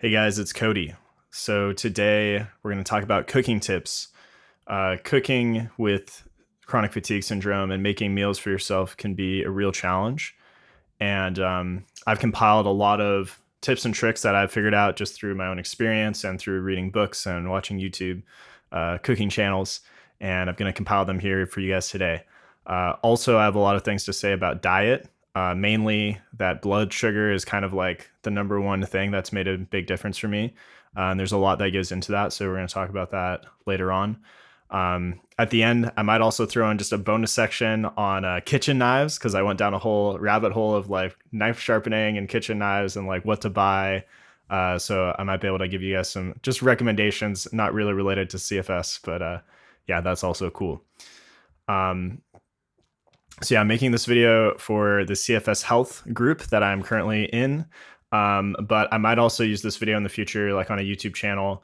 Hey guys, it's Cody. So today we're going to talk about cooking tips. Cooking with chronic fatigue syndrome and making meals for yourself can be a real challenge. And I've compiled a lot of tips and tricks that I've figured out just through my own experience and through reading books and watching YouTube cooking channels. And I'm going to compile them here for you guys today. Also, I have a lot of things to say about diet. Mainly that blood sugar is kind of like the number one thing that's made a big difference for me. And there's a lot that goes into that. So we're going to talk about that later on. At the end, I might also throw in just a bonus section on kitchen knives, because I went down a whole rabbit hole of like knife sharpening and kitchen knives and like what to buy. So I might be able to give you guys some just recommendations, not really related to CFS, but yeah, that's also cool. So yeah, I'm making this video for the CFS health group that I'm currently in. But I might also use this video in the future, like on a YouTube channel.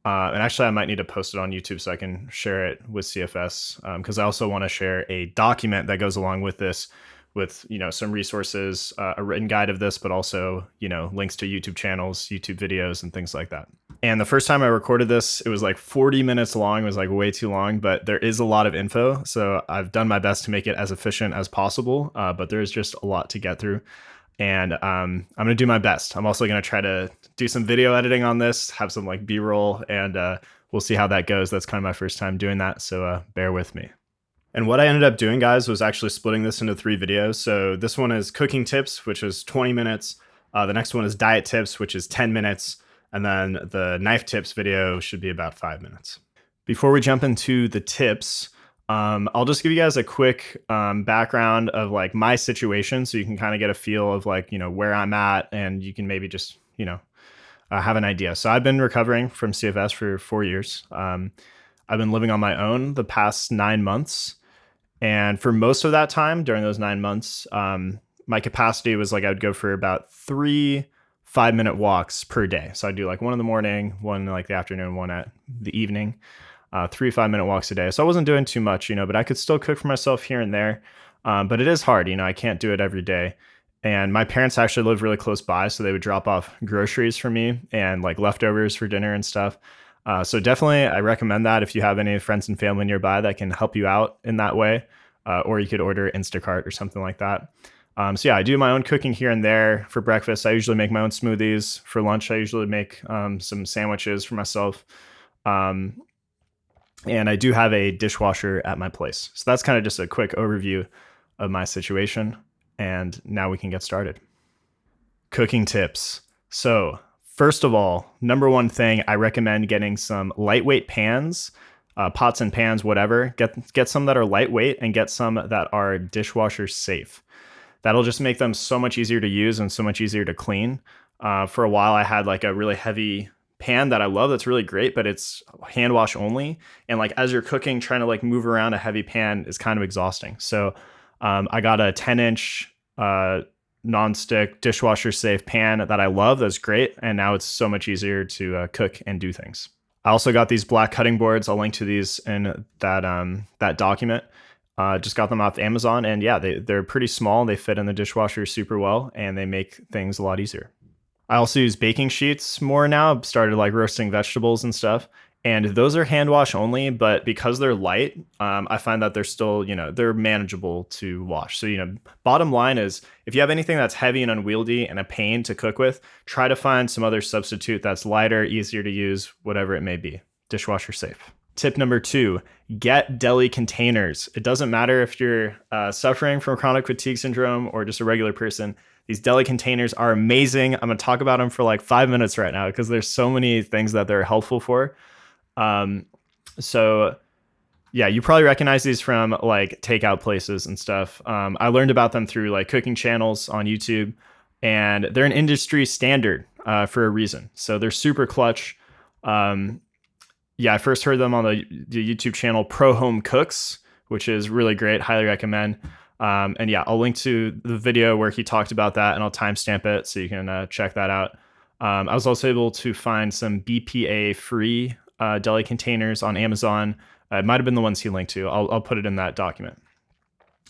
And actually I might need to post it on YouTube so I can share it with CFS. Cause I also want to share a document that goes along with this with, some resources, a written guide of this, but also, links to YouTube channels, YouTube videos and things like that. And the first time I recorded this, it was like 40 minutes long. It was like way too long, but there is a lot of info. So I've done my best to make it as efficient as possible, but there's just a lot to get through. And I'm going to do my best. I'm also going to try to do some video editing on this, have some like B-roll, and we'll see how that goes. That's kind of my first time doing that, so bear with me. And what I ended up doing, guys, was actually splitting this into 3 videos. So this one is cooking tips, which is 20 minutes. The next one is diet tips, which is 10 minutes. And then the knife tips video should be about 5 minutes. Before we jump into the tips, I'll just give you guys a quick background of like my situation, so you can kind of get a feel of like, where I'm at, and you can maybe just, have an idea. So I've been recovering from CFS for 4 years. I've been living on my own the past 9 months. And for most of that time, during those 9 months, my capacity was like I would go for about 3 5-minute walks per day. So I'd do like one in the morning, one in like the afternoon, one at the evening, 3 5-minute walks a day. So I wasn't doing too much, but I could still cook for myself here and there. But it is hard, I can't do it every day. And my parents actually live really close by, so they would drop off groceries for me and like leftovers for dinner and stuff. So definitely I recommend that if you have any friends and family nearby that can help you out in that way, or you could order Instacart or something like that. So yeah, I do my own cooking here and there. For breakfast, I usually make my own smoothies. For lunch, I usually make some sandwiches for myself. And I do have a dishwasher at my place. So that's kind of just a quick overview of my situation. And now we can get started. Cooking tips. So first of all, number one thing, I recommend getting some lightweight pans, pots and pans, whatever. Get some that are lightweight and get some that are dishwasher safe. That'll just make them so much easier to use and so much easier to clean. For a while, I had like a really heavy pan that I love that's really great, but it's hand wash only. And like as you're cooking, trying to like move around a heavy pan is kind of exhausting. So I got a 10-inch non-stick dishwasher safe pan that I love. That's great. And now it's so much easier to cook and do things. I also got these black cutting boards. I'll link to these in that document. Just got them off Amazon, and yeah, they're pretty small. They fit in the dishwasher super well, and they make things a lot easier. I also use baking sheets more now. I've started like roasting vegetables and stuff, and those are hand wash only, but because they're light, I find that they're still, they're manageable to wash. So, bottom line is if you have anything that's heavy and unwieldy and a pain to cook with, try to find some other substitute that's lighter, easier to use, whatever it may be. Dishwasher safe. Tip number 2, get deli containers. It doesn't matter if you're suffering from chronic fatigue syndrome or just a regular person. These deli containers are amazing. I'm going to talk about them for like 5 minutes right now because there's so many things that they're helpful for. So yeah, you probably recognize these from like takeout places and stuff. I learned about them through like cooking channels on YouTube, and they're an industry standard for a reason. So they're super clutch. Yeah, I first heard them on the YouTube channel Pro Home Cooks, which is really great. Highly recommend. And yeah, I'll link to the video where he talked about that, and I'll timestamp it so you can check that out. I was also able to find some BPA-free deli containers on Amazon. It might have been the ones he linked to. I'll put it in that document.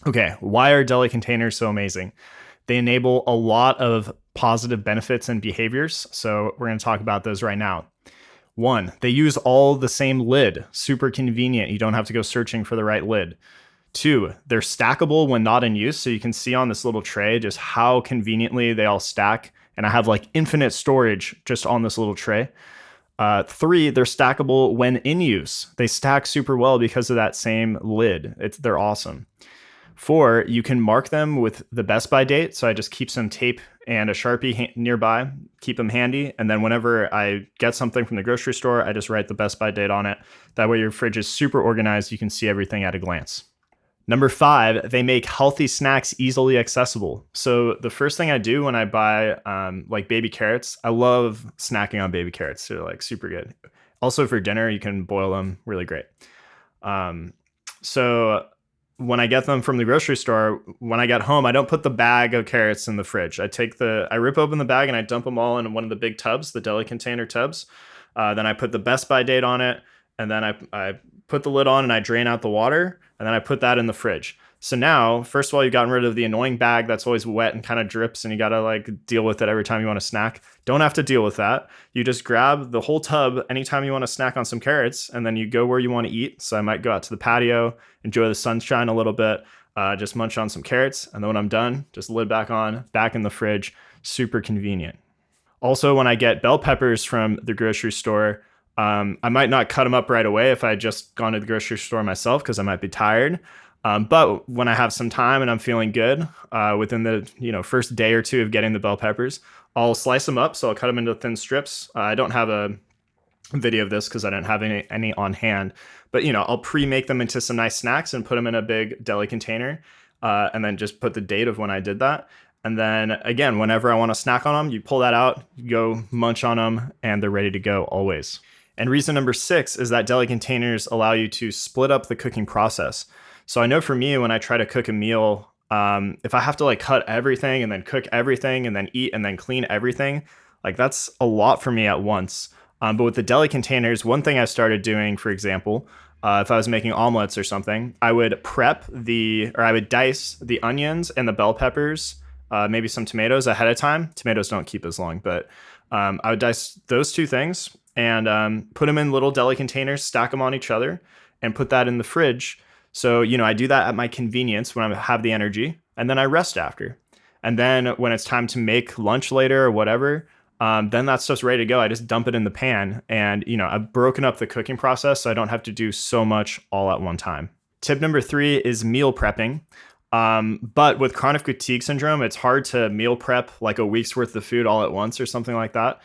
Okay, why are deli containers so amazing? They enable a lot of positive benefits and behaviors. So we're going to talk about those right now. 1, they use all the same lid. Super convenient. You don't have to go searching for the right lid. 2, they're stackable when not in use. So you can see on this little tray just how conveniently they all stack. And I have like infinite storage just on this little tray. 3, they're stackable when in use. They stack super well because of that same lid. They're awesome. 4, you can mark them with the best by date. So I just keep some tape and a Sharpie nearby, keep them handy. And then whenever I get something from the grocery store, I just write the best by date on it. That way your fridge is super organized. You can see everything at a glance. Number 5, they make healthy snacks easily accessible. So the first thing I do when I buy like baby carrots, I love snacking on baby carrots. They're like super good. Also for dinner, you can boil them, really great. So when I get them from the grocery store, when I get home, I don't put the bag of carrots in the fridge. I rip open the bag and I dump them all in one of the big tubs, the deli container tubs. Then I put the best by date on it. And then I put the lid on and I drain out the water. And then I put that in the fridge. So now, first of all, you've gotten rid of the annoying bag that's always wet and kind of drips and you got to like deal with it every time you want to snack. Don't have to deal with that. You just grab the whole tub anytime you want to snack on some carrots and then you go where you want to eat. So I might go out to the patio, enjoy the sunshine a little bit, just munch on some carrots. And then when I'm done, just lid back on, back in the fridge. Super convenient. Also, when I get bell peppers from the grocery store, I might not cut them up right away if I had just gone to the grocery store myself because I might be tired. But when I have some time and I'm feeling good, within the first day or two of getting the bell peppers, I'll slice them up. So I'll cut them into thin strips. I don't have a video of this because I don't have any on hand. But I'll pre-make them into some nice snacks and put them in a big deli container, and then just put the date of when I did that. And then again, whenever I want to snack on them, you pull that out, you go munch on them, and they're ready to go always. And reason number 6 is that deli containers allow you to split up the cooking process. So I know for me, when I try to cook a meal, if I have to like cut everything and then cook everything and then eat and then clean everything, like that's a lot for me at once. But with the deli containers, one thing I started doing, for example, if I was making omelets or something, I would I would dice the onions and the bell peppers, maybe some tomatoes ahead of time. Tomatoes don't keep as long, but I would dice those 2 things and put them in little deli containers, stack them on each other, and put that in the fridge. So, I do that at my convenience when I have the energy, and then I rest after. And then when it's time to make lunch later or whatever, then that stuff's ready to go. I just dump it in the pan, and, I've broken up the cooking process so I don't have to do so much all at one time. Tip number 3 is meal prepping. But with chronic fatigue syndrome, it's hard to meal prep like a week's worth of food all at once or something like that.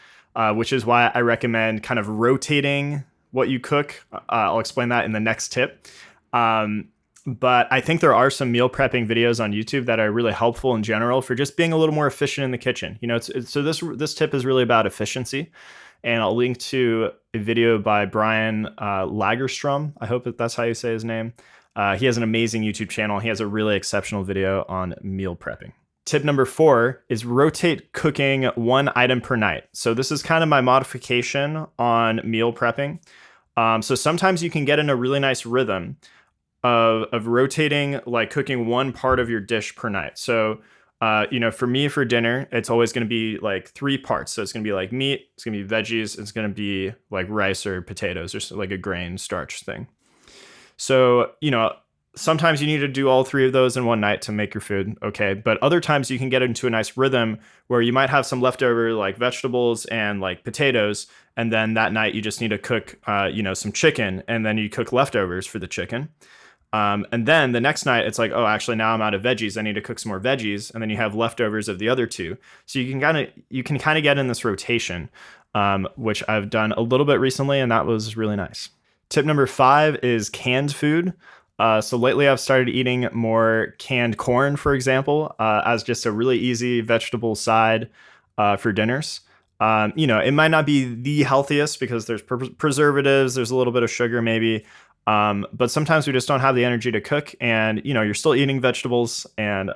Which is why I recommend kind of rotating what you cook. I'll explain that in the next tip. But I think there are some meal prepping videos on YouTube that are really helpful in general for just being a little more efficient in the kitchen. So this tip is really about efficiency. And I'll link to a video by Brian Lagerstrom. I hope that's how you say his name. He has an amazing YouTube channel. He has a really exceptional video on meal prepping. Tip number 4 is rotate cooking 1 item per night. So this is kind of my modification on meal prepping. So sometimes you can get in a really nice rhythm of rotating, like cooking 1 part of your dish per night. So, for me, for dinner, it's always going to be like 3 parts. So it's going to be like meat, it's going to be veggies, it's going to be like rice or potatoes or like a grain starch thing. So, sometimes you need to do all 3 of those in one night to make your food, okay? But other times you can get into a nice rhythm where you might have some leftover like vegetables and like potatoes, and then that night you just need to cook, some chicken, and then you cook leftovers for the chicken. And then the next night it's like, oh, actually now I'm out of veggies. I need to cook some more veggies, and then you have leftovers of the other 2. So you can kind of get in this rotation, which I've done a little bit recently, and that was really nice. Tip number 5 is canned food. So lately I've started eating more canned corn, for example, as just a really easy vegetable side for dinners. It might not be the healthiest because there's preservatives, there's a little bit of sugar maybe, but sometimes we just don't have the energy to cook, and, you're still eating vegetables, and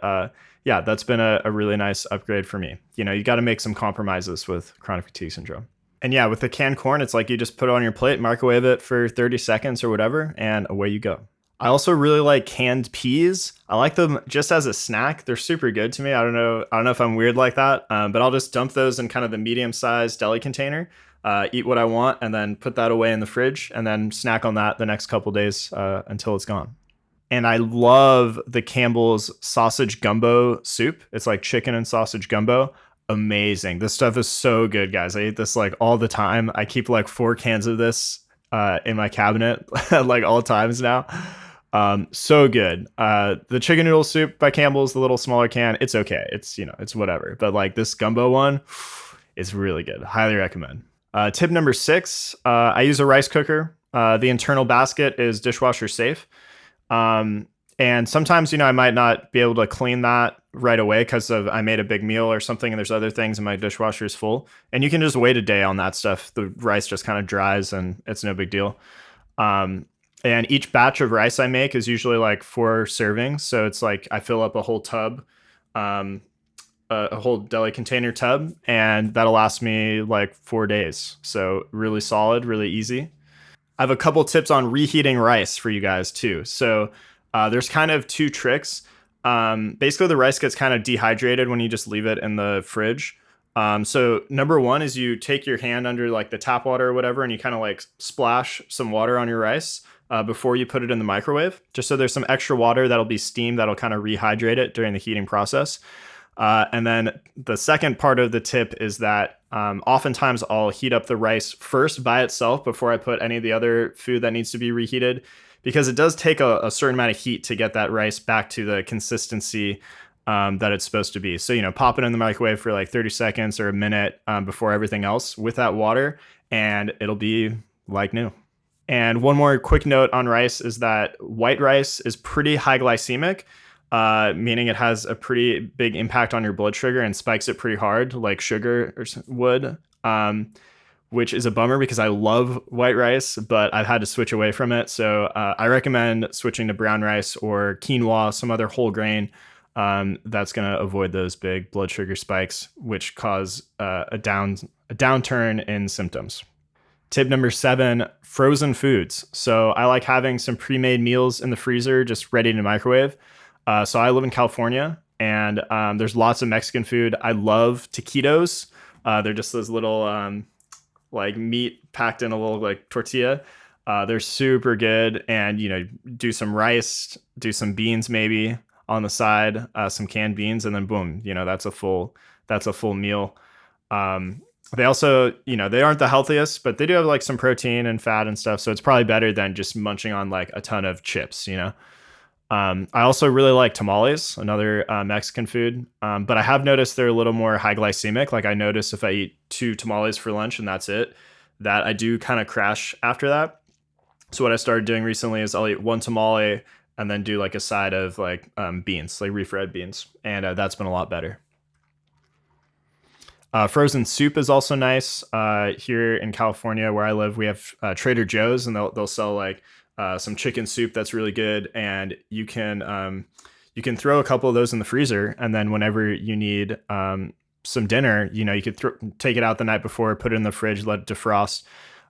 that's been a really nice upgrade for me. You got to make some compromises with chronic fatigue syndrome. And yeah, with the canned corn, it's like you just put it on your plate, microwave it for 30 seconds or whatever, and away you go. I also really like canned peas. I like them just as a snack. They're super good to me. I don't know. I don't know if I'm weird like that, but I'll just dump those in kind of the medium-sized deli container, eat what I want, and then put that away in the fridge, and then snack on that the next couple days until it's gone. And I love the Campbell's sausage gumbo soup. It's like chicken and sausage gumbo. Amazing. This stuff is so good, guys. I eat this like all the time. I keep like 4 cans of this in my cabinet like all times now. So good. The chicken noodle soup by Campbell's, the little smaller can, it's okay. It's, it's whatever. But like this gumbo one is really good. Highly recommend. Tip number 6, I use a rice cooker. The internal basket is dishwasher safe. And sometimes, I might not be able to clean that right away because of I made a big meal or something and there's other things and my dishwasher is full. And you can just wait a day on that stuff. The rice just kind of dries and it's no big deal. And each batch of rice I make is usually like 4 servings. So it's like I fill up a whole tub, a whole deli container tub, and that'll last me like 4 days. So really solid, really easy. I have a couple tips on reheating rice for you guys too. So there's kind of 2 tricks. Basically, the rice gets kind of dehydrated when you just leave it in the fridge. So number 1 is you take your hand under like the tap water or whatever, and you kind of like splash some water on your rice before you put it in the microwave, just so there's some extra water that'll be steam that'll kind of rehydrate it during the heating process. And then the second part of the tip is that oftentimes I'll heat up the rice first by itself before I put any of the other food that needs to be reheated, because it does take a certain amount of heat to get that rice back to the consistency that it's supposed to be. So, pop it in the microwave for like 30 seconds or a minute before everything else with that water, and it'll be like new. And one more quick note on rice is that white rice is pretty high glycemic, meaning it has a pretty big impact on your blood sugar and spikes it pretty hard, like sugar would, which is a bummer because I love white rice, but I've had to switch away from it. So I recommend switching to brown rice or quinoa, some other whole grain that's going to avoid those big blood sugar spikes, which cause a downturn in symptoms. Tip number 7, frozen foods. So I like having some pre-made meals in the freezer, just ready to microwave. So I live in California, and there's lots of Mexican food. I love taquitos. They're just those little like meat packed in a little like tortilla. They're super good, and do some rice, do some beans maybe on the side, some canned beans, and then boom, that's a full meal. They also, they aren't the healthiest, but they do have like some protein and fat and stuff. So it's probably better than just munching on like a ton of chips, I also really like tamales, another Mexican food. But I have noticed they're a little more high glycemic. Like I notice if I eat 2 tamales for lunch and that's it, that I do kind of crash after that. So what I started doing recently is I'll eat 1 tamale and then do like a side of like beans, like refried beans. And that's been a lot better. Frozen soup is also nice. Here in California, where I live, we have Trader Joe's, and they'll sell like some chicken soup that's really good, and you can throw a couple of those in the freezer, and then whenever you need some dinner, you could take it out the night before, put it in the fridge, let it defrost,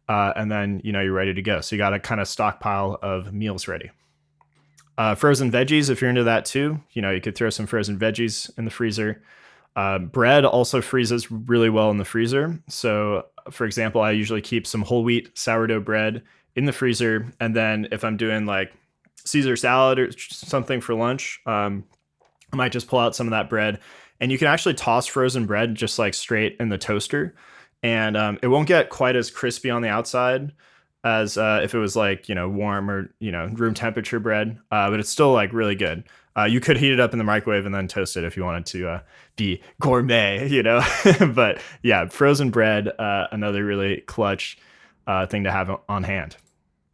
and then you're ready to go. So you got a kind of stockpile of meals ready. Frozen veggies, if you're into that too, you could throw some frozen veggies in the freezer. Bread also freezes really well in the freezer. So, for example, I usually keep some whole wheat sourdough bread in the freezer. And then if I'm doing like Caesar salad or something for lunch, I might just pull out some of that bread. And you can actually toss frozen bread just like straight in the toaster. And it won't get quite as crispy on the outside as if it was like, warm or, room temperature bread. But it's still like really good. You could heat it up in the microwave and then toast it if you wanted to be gourmet, But yeah, frozen bread, another really clutch thing to have on hand.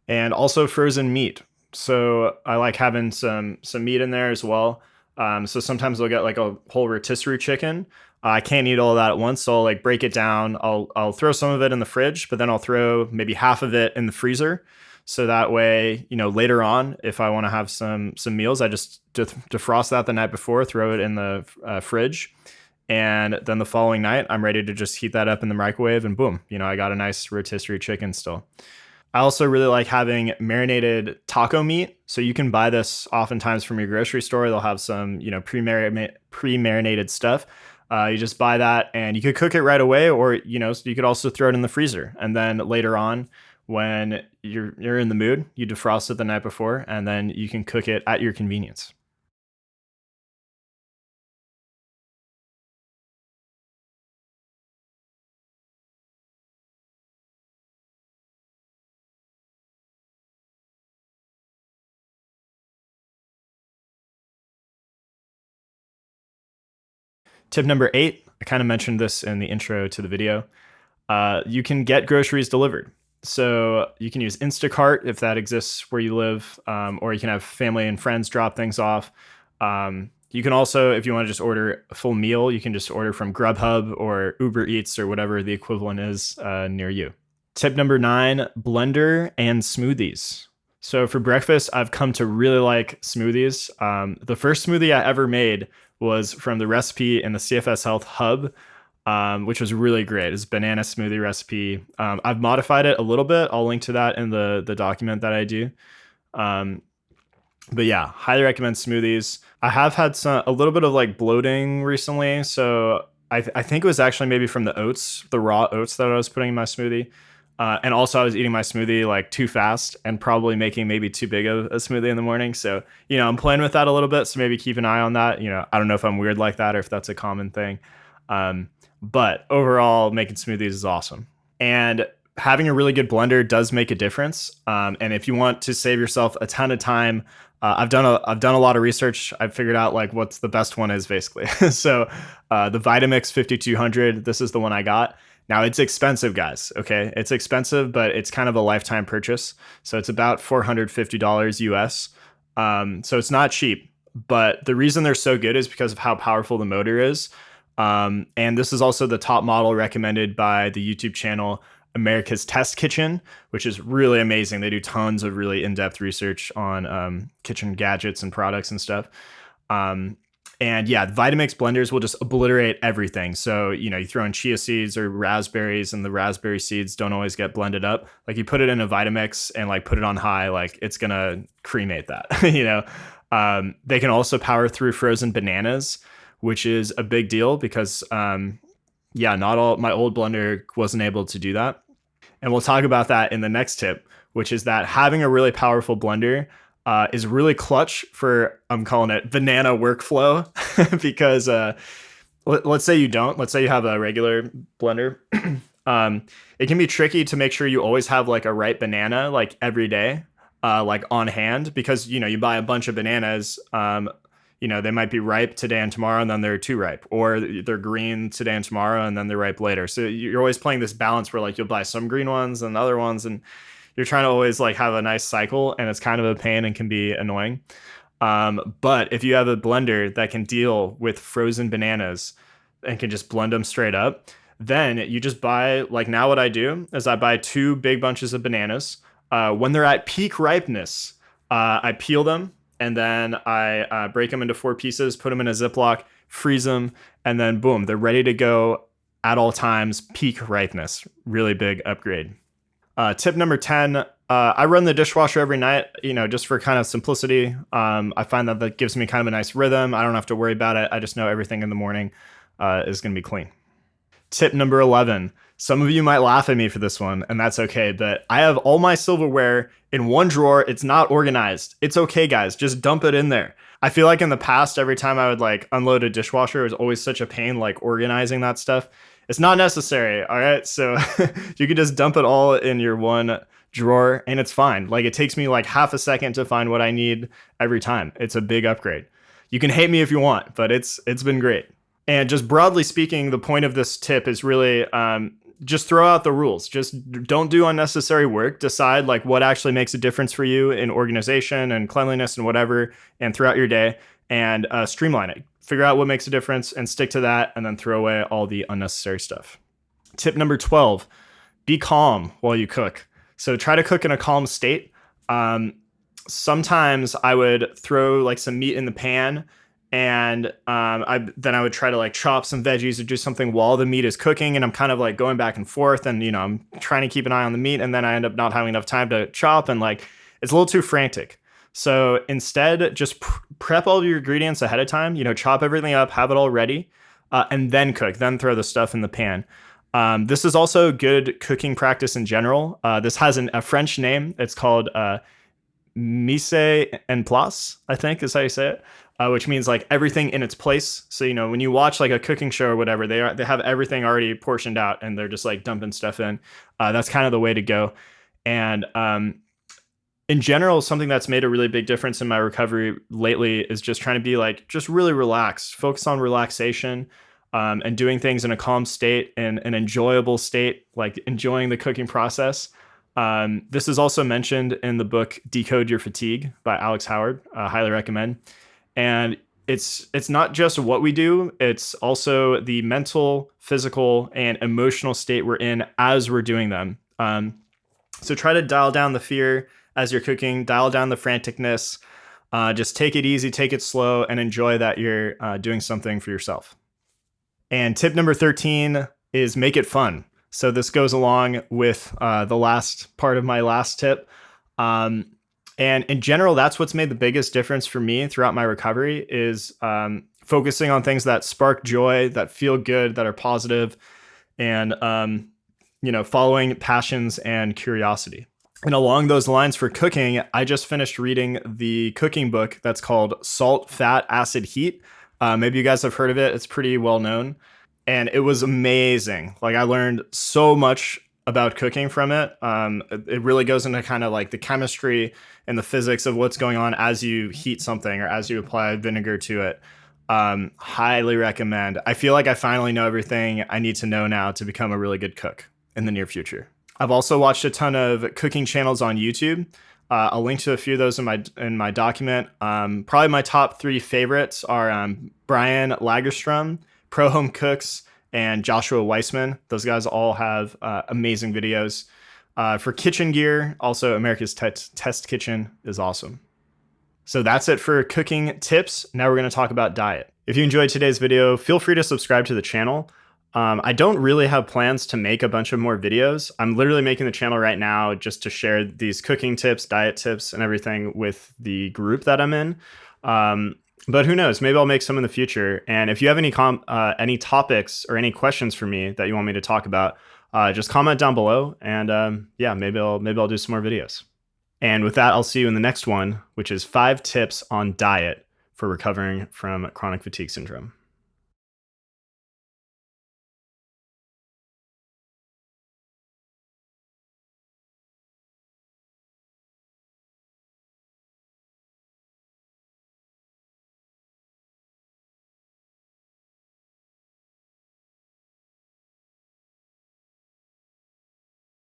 And also frozen meat. So I like having some meat in there as well. So sometimes I'll get like a whole rotisserie chicken. I can't eat all of that at once, so I'll like break it down. I'll throw some of it in the fridge, but then I'll throw maybe half of it in the freezer. So that way, later on, if I want to have some meals, I just defrost that the night before, throw it in the fridge. And then the following night, I'm ready to just heat that up in the microwave and boom, I got a nice rotisserie chicken still. I also really like having marinated taco meat. So you can buy this oftentimes from your grocery store. They'll have some, pre-marinated stuff. You just buy that and you could cook it right away, or so you could also throw it in the freezer. And then later on, when you're in the mood, you defrost it the night before, and then you can cook it at your convenience. Tip number 8, I kind of mentioned this in the intro to the video. You can get groceries delivered. So you can use Instacart if that exists where you live, or you can have family and friends drop things off. You can also, if you want to just order a full meal, you can just order from Grubhub or Uber Eats or whatever the equivalent is near you. Tip number 9, blender and smoothies. So for breakfast, I've come to really like smoothies. The first smoothie I ever made was from the recipe in the CFS Health Hub, which was really great. It's a banana smoothie recipe. I've modified it a little bit. I'll link to that in the document that I do. Um, but yeah, highly recommend smoothies. I have had a little bit of like bloating recently, so I think it was actually maybe from the oats, the raw oats that I was putting in my smoothie. And also, I was eating my smoothie like too fast and probably making maybe too big of a smoothie in the morning. So, I'm playing with that a little bit. So maybe keep an eye on that. I don't know if I'm weird like that or if that's a common thing. But overall, making smoothies is awesome. And having a really good blender does make a difference. And if you want to save yourself a ton of time, I've done a lot of research. I've figured out like what's the best one is basically. So the Vitamix 5200, this is the one I got. Now it's expensive, guys. Okay, it's expensive, but it's kind of a lifetime purchase. So it's about $450 US. So it's not cheap. But the reason they're so good is because of how powerful the motor is. And this is also the top model recommended by the YouTube channel America's Test Kitchen, which is really amazing. They do tons of really in-depth research on kitchen gadgets and products and stuff. And yeah, Vitamix blenders will just obliterate everything. So, you throw in chia seeds or raspberries, and the raspberry seeds don't always get blended up. Like you put it in a Vitamix and like put it on high, like it's gonna cremate that. They can also power through frozen bananas, which is a big deal because not all my old blender wasn't able to do that. And we'll talk about that in the next tip, which is that having a really powerful blender is really clutch for, I'm calling it banana workflow, because let's say you don't. Let's say you have a regular blender. It can be tricky to make sure you always have like a ripe banana like every day, like on hand, because you buy a bunch of bananas. They might be ripe today and tomorrow, and then they're too ripe, or they're green today and tomorrow, and then they're ripe later. So you're always playing this balance where like you'll buy some green ones and other ones, and you're trying to always like have a nice cycle, and it's kind of a pain and can be annoying. But if you have a blender that can deal with frozen bananas and can just blend them straight up, then you just buy, like now what I do is I buy 2 big bunches of bananas. When they're at peak ripeness, I peel them, and then I break them into 4 pieces, put them in a Ziploc, freeze them, and then boom, they're ready to go at all times, peak ripeness. Really big upgrade. Tip number 10, I run the dishwasher every night, just for kind of simplicity. I find that gives me kind of a nice rhythm. I don't have to worry about it. I just know everything in the morning is going to be clean. Tip number 11. Some of you might laugh at me for this one, and that's okay, but I have all my silverware in one drawer. It's not organized. It's okay, guys. Just dump it in there. I feel like in the past, every time I would like unload a dishwasher, it was always such a pain, like organizing that stuff. It's not necessary, all right? So you can just dump it all in your one drawer, and it's fine. Like it takes me like half a second to find what I need every time. It's a big upgrade. You can hate me if you want, but it's been great. And just broadly speaking, the point of this tip is really just throw out the rules. Just don't do unnecessary work. Decide like what actually makes a difference for you in organization and cleanliness and whatever, and throughout your day, and streamline it. Figure out what makes a difference and stick to that, and then throw away all the unnecessary stuff. Tip number 12, be calm while you cook. So try to cook in a calm state. Sometimes I would throw like some meat in the pan And then I would try to like chop some veggies or do something while the meat is cooking, and I'm kind of like going back and forth, and I'm trying to keep an eye on the meat, and then I end up not having enough time to chop, and like it's a little too frantic. So instead, just prep all of your ingredients ahead of time. Chop everything up, have it all ready, and then cook. Then throw the stuff in the pan. This is also good cooking practice in general. This has a French name. It's called mise en place, I think is how you say it, which means like everything in its place. So when you watch like a cooking show or whatever, they have everything already portioned out, and they're just like dumping stuff in. That's kind of the way to go. And in general, something that's made a really big difference in my recovery lately is just trying to be like just really relaxed, focus on relaxation, and doing things in a calm state and an enjoyable state, like enjoying the cooking process. This is also mentioned in the book Decode Your Fatigue by Alex Howard. Highly recommend. And it's not just what we do, it's also the mental, physical, and emotional state we're in as we're doing them. So try to dial down the fear as you're cooking, dial down the franticness, just take it easy, take it slow, and enjoy that you're doing something for yourself. And tip number 13 is make it fun. So this goes along with the last part of my last tip. And in general, that's what's made the biggest difference for me throughout my recovery is focusing on things that spark joy, that feel good, that are positive, and following passions and curiosity. And along those lines for cooking, I just finished reading the cooking book that's called Salt, Fat, Acid, Heat. Maybe you guys have heard of it. It's pretty well known. And it was amazing. Like I learned so much about cooking from it. It really goes into kind of like the chemistry and the physics of what's going on as you heat something or as you apply vinegar to it. Highly recommend. I feel like I finally know everything I need to know now to become a really good cook in the near future. I've also watched a ton of cooking channels on YouTube. I'll link to a few of those in my document. Probably my top 3 favorites are Brian Lagerstrom, Pro Home Cooks, and Joshua Weissman. Those guys all have amazing videos. For kitchen gear, also America's Test Kitchen is awesome. So that's it for cooking tips. Now we're going to talk about diet. If you enjoyed today's video, feel free to subscribe to the channel. I don't really have plans to make a bunch of more videos. I'm literally making the channel right now just to share these cooking tips, diet tips, and everything with the group that I'm in. But who knows? Maybe I'll make some in the future. And if you have any topics or any questions for me that you want me to talk about, just comment down below. And maybe I'll do some more videos. And with that, I'll see you in the next one, which is 5 tips on diet for recovering from chronic fatigue syndrome.